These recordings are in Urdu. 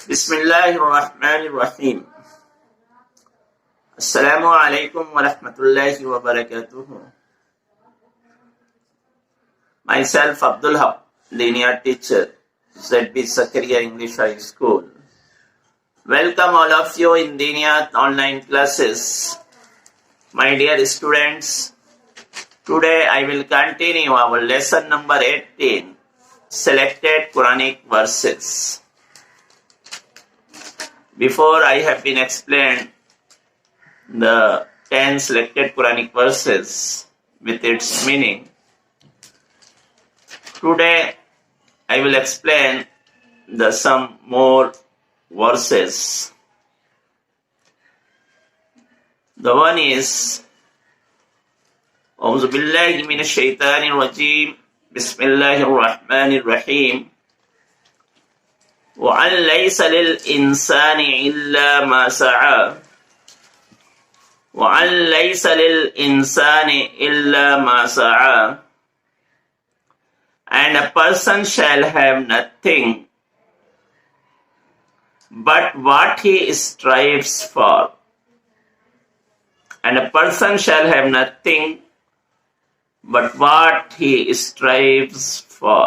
بسم اللہ الرحمن الرحیم. السلام علیکم ورحمۃ اللہ وبرکاتہ. Myself Abdul Haq, linear teacher, ZB Zakaria English High School. Welcome all of you in Diniyat online classes. My dear students, today I will continue our lesson number 18, selected Quranic verses. Before I have been explained the 10 selected Quranic verses with its meaning. Today I will explain some more verses. The one is A'udhu billahi minash shaitanir rajim. Bismillahir rahmanir rahim. وَأَن لَيْسَ لِلْإِنسَانِ إِلَّا مَا سَعَى وَأَن لَيْسَ لِلْإِنسَانِ إِلَّا مَا سَعَى. And a person shall have nothing but what he strives for. And a person shall have nothing but what he strives for.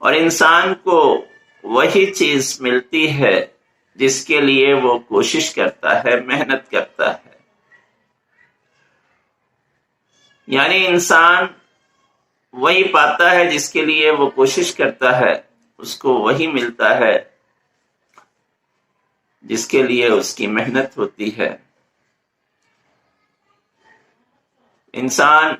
اور انسان کو وہی چیز ملتی ہے جس کے لیے وہ کوشش کرتا ہے، محنت کرتا ہے. یعنی انسان وہی پاتا ہے جس کے لیے وہ کوشش کرتا ہے، اس کو وہی ملتا ہے جس کے لیے اس کی محنت ہوتی ہے. انسان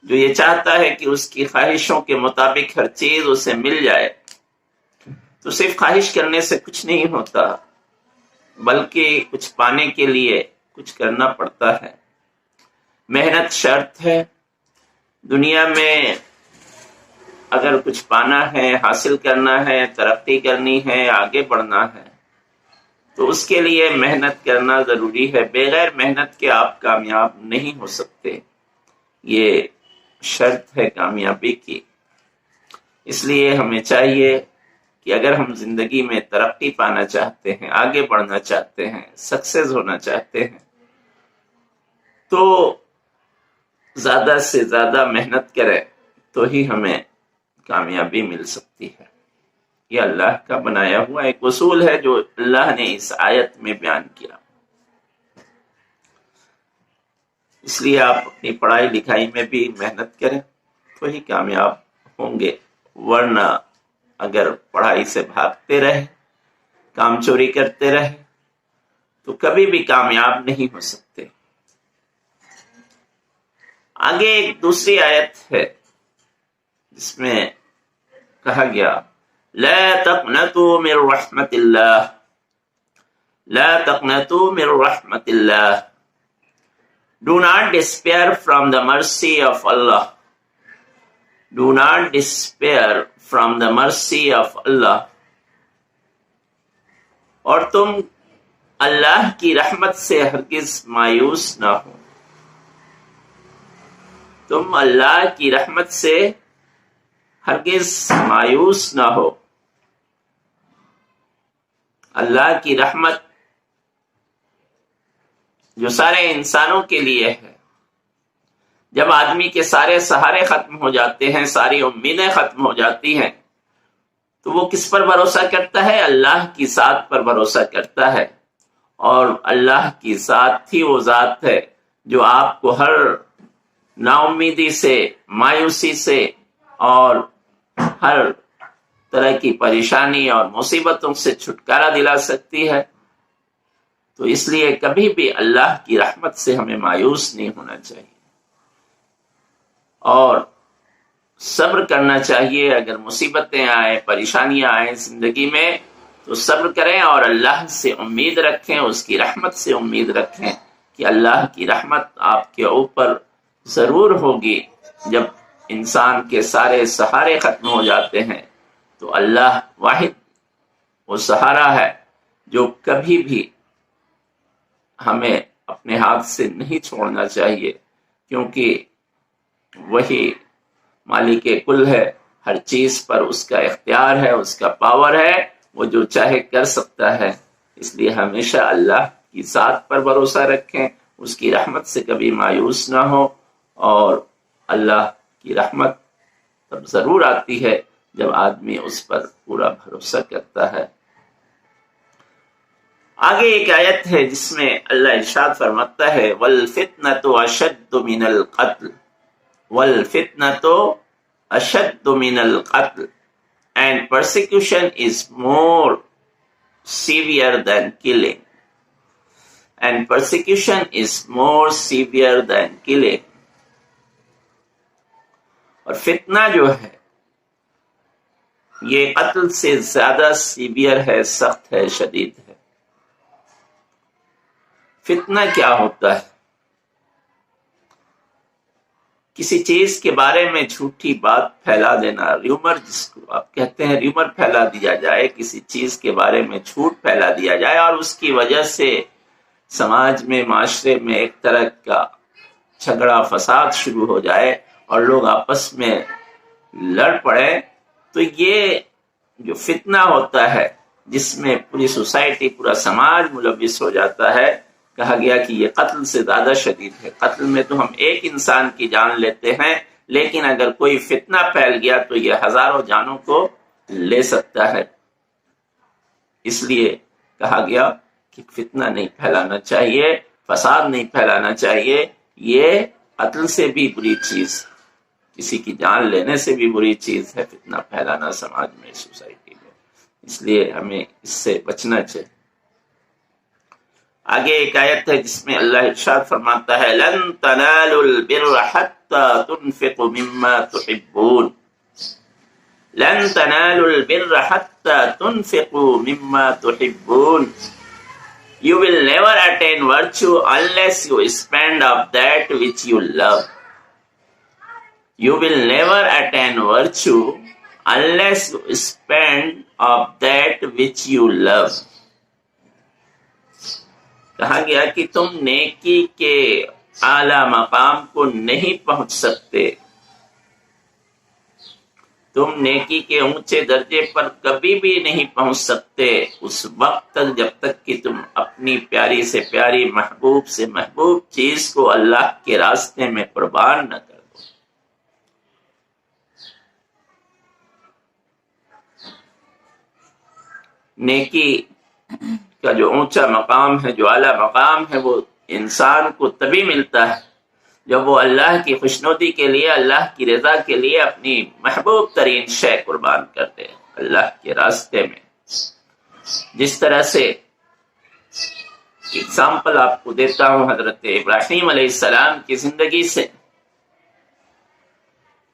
جو یہ چاہتا ہے کہ اس کی خواہشوں کے مطابق ہر چیز اسے مل جائے، تو صرف خواہش کرنے سے کچھ نہیں ہوتا، بلکہ کچھ پانے کے لیے کچھ کرنا پڑتا ہے. محنت شرط ہے. دنیا میں اگر کچھ پانا ہے، حاصل کرنا ہے، ترقی کرنی ہے، آگے بڑھنا ہے، تو اس کے لیے محنت کرنا ضروری ہے. بغیر محنت کے آپ کامیاب نہیں ہو سکتے. یہ شرط ہے کامیابی کی. اس لیے ہمیں چاہیے کہ اگر ہم زندگی میں ترقی پانا چاہتے ہیں، آگے بڑھنا چاہتے ہیں، سکسیس ہونا چاہتے ہیں، تو زیادہ سے زیادہ محنت کریں تو ہی ہمیں کامیابی مل سکتی ہے. یہ اللہ کا بنایا ہوا ایک اصول ہے جو اللہ نے اس آیت میں بیان کیا. اس لیے آپ اپنی پڑھائی لکھائی میں بھی محنت کریں تو ہی کامیاب ہوں گے. ورنہ اگر پڑھائی سے بھاگتے رہے، کام چوری کرتے رہے، تو کبھی بھی کامیاب نہیں ہو سکتے. آگے ایک دوسری آیت ہے جس میں کہا گیا لا تقنطوا من رحمت اللہ، لا تقنطوا من رحمت اللہ. Do not despair from the mercy of Allah. Do not despair from the mercy of Allah. اور تم اللہ کی رحمت سے ہرگز مایوس نہ ہو. تم اللہ کی رحمت سے ہرگز مایوس نہ ہو. اللہ کی رحمت جو سارے انسانوں کے لیے ہے. جب آدمی کے سارے سہارے ختم ہو جاتے ہیں، ساری امیدیں ختم ہو جاتی ہیں، تو وہ کس پر بھروسہ کرتا ہے؟ اللہ کی ذات پر بھروسہ کرتا ہے. اور اللہ کی ذات ہی وہ ذات ہے جو آپ کو ہر نا امیدی سے، مایوسی سے اور ہر طرح کی پریشانی اور مصیبتوں سے چھٹکارا دلا سکتی ہے. تو اس لیے کبھی بھی اللہ کی رحمت سے ہمیں مایوس نہیں ہونا چاہیے اور صبر کرنا چاہیے. اگر مصیبتیں آئیں، پریشانیاں آئیں زندگی میں، تو صبر کریں اور اللہ سے امید رکھیں، اس کی رحمت سے امید رکھیں کہ اللہ کی رحمت آپ کے اوپر ضرور ہوگی. جب انسان کے سارے سہارے ختم ہو جاتے ہیں تو اللہ واحد وہ سہارا ہے جو کبھی بھی ہمیں اپنے ہاتھ سے نہیں چھوڑنا چاہیے، کیونکہ وہی مالک کل ہے، ہر چیز پر اس کا اختیار ہے، اس کا پاور ہے، وہ جو چاہے کر سکتا ہے. اس لیے ہمیشہ اللہ کی ذات پر بھروسہ رکھیں، اس کی رحمت سے کبھی مایوس نہ ہو. اور اللہ کی رحمت تب ضرور آتی ہے جب آدمی اس پر پورا بھروسہ کرتا ہے. آگے ایک آیت ہے جس میں اللہ ارشاد فرماتا ہے وَالْفِتْنَةُ أَشَدُّ مِنَ الْقَتْلِ وَالْفِتْنَةُ أَشَدُّ مِنَ الْقَتْلِ and persecution is more severe than killing and persecution is more severe than killing. اور فتنہ جو ہے یہ قتل سے زیادہ سیویئر ہے، سخت ہے، شدید ہے. فتنہ کیا ہوتا ہے؟ کسی چیز کے بارے میں جھوٹی بات پھیلا دینا، ریومر جس کو آپ کہتے ہیں، ریومر پھیلا دیا جائے، کسی چیز کے بارے میں جھوٹ پھیلا دیا جائے اور اس کی وجہ سے سماج میں، معاشرے میں ایک طرح کا جھگڑا فساد شروع ہو جائے اور لوگ آپس میں لڑ پڑے، تو یہ جو فتنہ ہوتا ہے جس میں پوری سوسائٹی، پورا سماج ملوث ہو جاتا ہے، کہا گیا کہ یہ قتل سے زیادہ شدید ہے. قتل میں تو ہم ایک انسان کی جان لیتے ہیں، لیکن اگر کوئی فتنہ پھیل گیا تو یہ ہزاروں جانوں کو لے سکتا ہے. اس لیے کہا گیا کہ فتنہ نہیں پھیلانا چاہیے، فساد نہیں پھیلانا چاہیے. یہ قتل سے بھی بری چیز، کسی کی جان لینے سے بھی بری چیز ہے فتنہ پھیلانا سماج میں، سوسائٹی میں. اس لیے ہمیں اس سے بچنا چاہیے. آگے ایک آیت ہے جس میں اللہ ارشاد فرماتا ہے لن تنالوا البر حتى تنفقوا مما تحبون لن تنالوا البر حتى تنفقوا مما تحبون. You will never attain virtue unless you spend of that which you love. You will never attain virtue unless you spend of that which you love. کہا گیا کہ تم نیکی کے اعلیٰ مقام کو نہیں پہنچ سکتے، تم نیکی کے اونچے درجے پر کبھی بھی نہیں پہنچ سکتے اس وقت تک جب تک کہ تم اپنی پیاری سے پیاری، محبوب سے محبوب چیز کو اللہ کے راستے میں قربان نہ کر دو. نیکی کا جو اونچا مقام ہے، جو اعلیٰ مقام ہے، وہ انسان کو تبھی ملتا ہے جب وہ اللہ کی خوشنودی کے لیے، اللہ کی رضا کے لیے اپنی محبوب ترین شے قربان کر دے اللہ کے راستے میں. جس طرح سے اگزامپل آپ کو دیتا ہوں حضرت ابراہیم علیہ السلام کی زندگی سے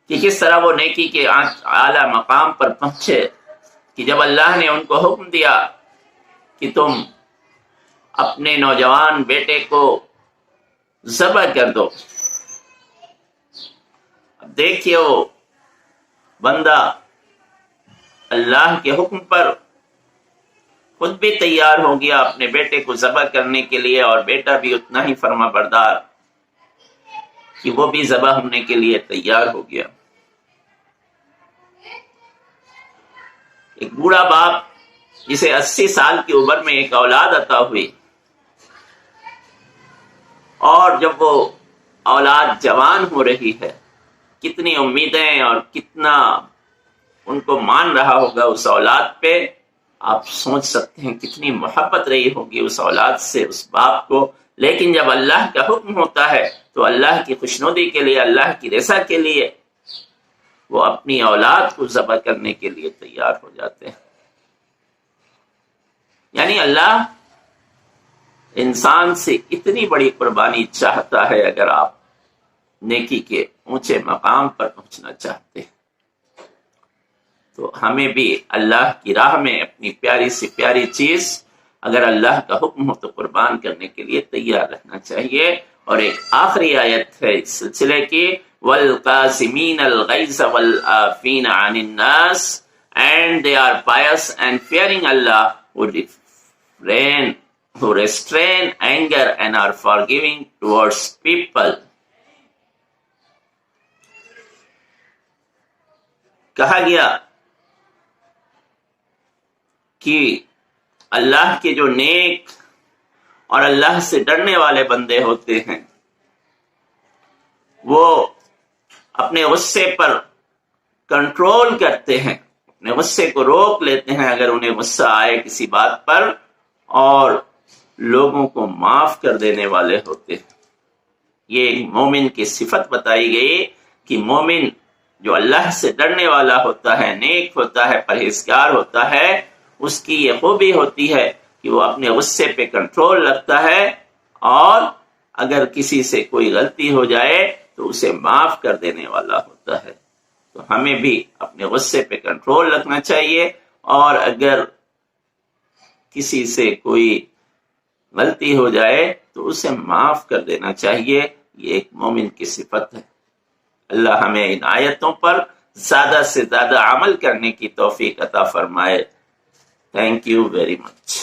کہ کس طرح وہ نیکی کے اعلیٰ مقام پر پہنچے کہ جب اللہ نے ان کو حکم دیا کہ تم اپنے نوجوان بیٹے کو ذبح کر دو. اب دیکھیے وہ بندہ اللہ کے حکم پر خود بھی تیار ہو گیا اپنے بیٹے کو ذبح کرنے کے لیے، اور بیٹا بھی اتنا ہی فرما بردار کہ وہ بھی ذبح ہونے کے لیے تیار ہو گیا. ایک بوڑھا باپ جسے 80 سال کی عمر میں ایک اولاد عطا ہوئی، اور جب وہ اولاد جوان ہو رہی ہے، کتنی امیدیں اور کتنا ان کو مان رہا ہوگا اس اولاد پہ. آپ سوچ سکتے ہیں کتنی محبت رہی ہوگی اس اولاد سے، اس باپ کو. لیکن جب اللہ کا حکم ہوتا ہے تو اللہ کی خوشنودی کے لیے، اللہ کی رضا کے لیے وہ اپنی اولاد کو ذبح کرنے کے لیے تیار ہو جاتے ہیں. یعنی اللہ انسان سے اتنی بڑی قربانی چاہتا ہے اگر آپ نیکی کے اونچے مقام پر پہنچنا چاہتے ہیں تو ہمیں بھی اللہ کی راہ میں اپنی پیاری سے پیاری چیز اگر اللہ کا حکم ہو تو قربان کرنے کے لیے تیار رہنا چاہیے. اور ایک آخری آیت ہے اس سلسلے کی وَالْقَاسِمِينَ الْغَيْظَ وَالْعَافِينَ عَنِ النَّاسِ and they are pious and fearing Allah who restrain anger and are forgiving towards people. کہا گیا کہ اللہ کے جو نیک اور اللہ سے ڈرنے والے بندے ہوتے ہیں وہ اپنے غصے پر کنٹرول کرتے ہیں، اپنے غصے کو روک لیتے ہیں اگر انہیں غصہ آئے کسی بات پر، اور لوگوں کو معاف کر دینے والے ہوتے ہیں۔ یہ مومن کی صفت بتائی گئی کہ مومن جو اللہ سے ڈرنے والا ہوتا ہے، نیک ہوتا ہے، پرہیزگار ہوتا ہے، اس کی یہ خوبی ہوتی ہے کہ وہ اپنے غصے پہ کنٹرول رکھتا ہے، اور اگر کسی سے کوئی غلطی ہو جائے تو اسے معاف کر دینے والا ہوتا ہے۔ تو ہمیں بھی اپنے غصے پہ کنٹرول رکھنا چاہیے، اور اگر کسی سے کوئی غلطی ہو جائے تو اسے معاف کر دینا چاہیے۔ یہ ایک مومن کی صفت ہے۔ اللہ ہمیں ان آیتوں پر زیادہ سے زیادہ عمل کرنے کی توفیق عطا فرمائے۔ Thank you very much.